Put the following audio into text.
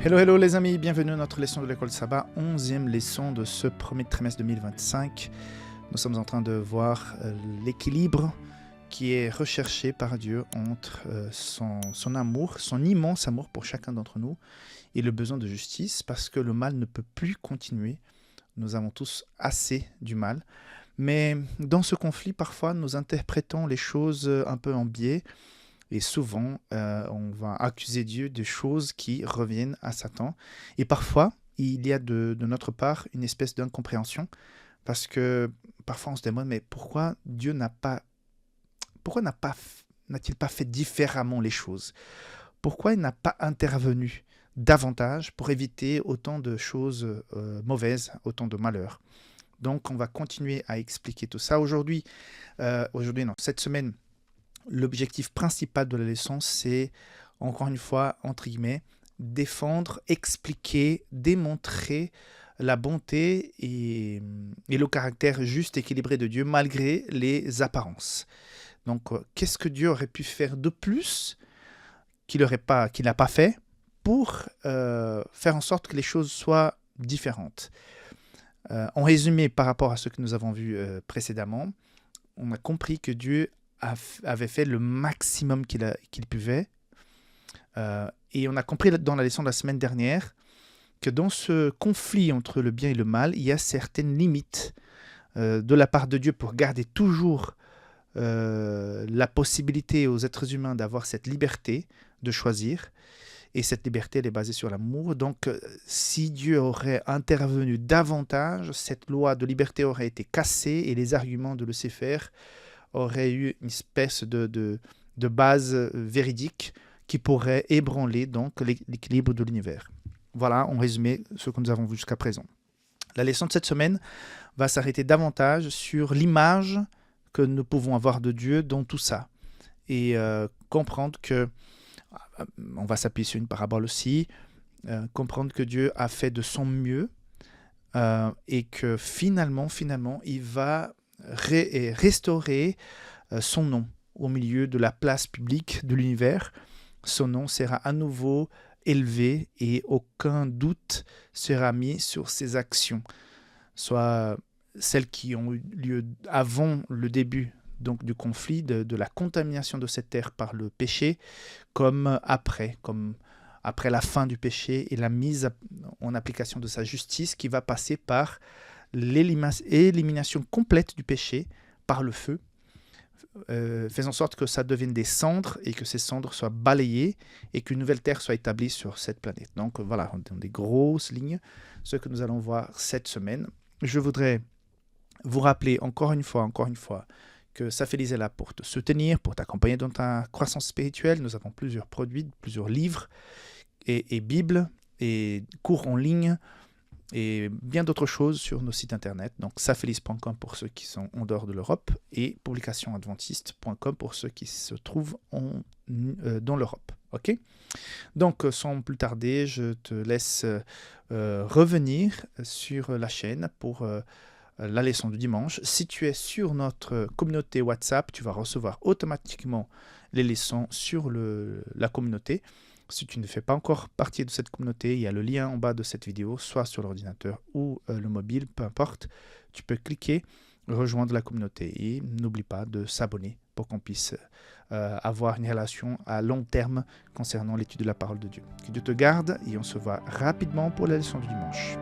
Hello, hello les amis, bienvenue à notre leçon de l'école Sabbat, 11e leçon de ce premier trimestre 2025. Nous sommes en train de voir l'équilibre qui est recherché par Dieu entre son amour, son immense amour pour chacun d'entre nous et le besoin de justice, parce que le mal ne peut plus continuer. Nous avons tous assez du mal. Mais dans ce conflit, parfois, nous interprétons les choses un peu en biais. Et souvent, on va accuser Dieu de choses qui reviennent à Satan. Et parfois, il y a de notre part une espèce d'incompréhension, parce que parfois on se demande, mais pourquoi Dieu n'a-t-il pas fait différemment les choses? Pourquoi il n'a pas intervenu davantage pour éviter autant de choses mauvaises, autant de malheurs? Donc, on va continuer à expliquer tout ça. Cette semaine, l'objectif principal de la leçon, c'est, encore une fois, entre guillemets, défendre, expliquer, démontrer la bonté et le caractère juste, équilibré de Dieu, malgré les apparences. Donc, qu'est-ce que Dieu aurait pu faire de plus qu'il n'a pas fait pour faire en sorte que les choses soient différentes? En résumé, par rapport à ce que nous avons vu précédemment, on a compris que Dieu avait fait le maximum qu'il pouvait. Et on a compris dans la leçon de la semaine dernière que dans ce conflit entre le bien et le mal, il y a certaines limites de la part de Dieu pour garder toujours la possibilité aux êtres humains d'avoir cette liberté de choisir. Et cette liberté, elle est basée sur l'amour. Donc, si Dieu aurait intervenu davantage, cette loi de liberté aurait été cassée et les arguments de Lucifer auraient eu une espèce de base véridique qui pourrait ébranler donc l'équilibre de l'univers. Voilà, en résumé, ce que nous avons vu jusqu'à présent. La leçon de cette semaine va s'arrêter davantage sur l'image que nous pouvons avoir de Dieu dans tout ça. Et comprendre que, on va s'appuyer sur une parabole aussi, comprendre que Dieu a fait de son mieux et que finalement, il va restaurer son nom au milieu de la place publique de l'univers. Son nom sera à nouveau élevé et aucun doute sera mis sur ses actions, soit celles qui ont eu lieu avant le début donc du conflit, de la contamination de cette terre par le péché, comme après la fin du péché et la mise en application de sa justice qui va passer par l'élimination complète du péché par le feu, faisant en sorte que ça devienne des cendres et que ces cendres soient balayées et qu'une nouvelle terre soit établie sur cette planète. Donc voilà, dans des grosses lignes, ce que nous allons voir cette semaine. Je voudrais vous rappeler encore une fois, que Safélis est là pour te soutenir, pour t'accompagner dans ta croissance spirituelle. Nous avons plusieurs produits, plusieurs livres et Bibles et cours en ligne et bien d'autres choses sur nos sites internet. Donc safélis.com pour ceux qui sont en dehors de l'Europe et publicationadventiste.com pour ceux qui se trouvent dans l'Europe. Ok ? Donc sans plus tarder, je te laisse revenir sur la chaîne pour la leçon du dimanche. Si tu es sur notre communauté WhatsApp, tu vas recevoir automatiquement les leçons sur la communauté. Si tu ne fais pas encore partie de cette communauté, il y a le lien en bas de cette vidéo, soit sur l'ordinateur ou le mobile, peu importe. Tu peux cliquer, rejoindre la communauté et n'oublie pas de s'abonner pour qu'on puisse avoir une relation à long terme concernant l'étude de la parole de Dieu. Que Dieu te garde et on se voit rapidement pour la leçon du dimanche.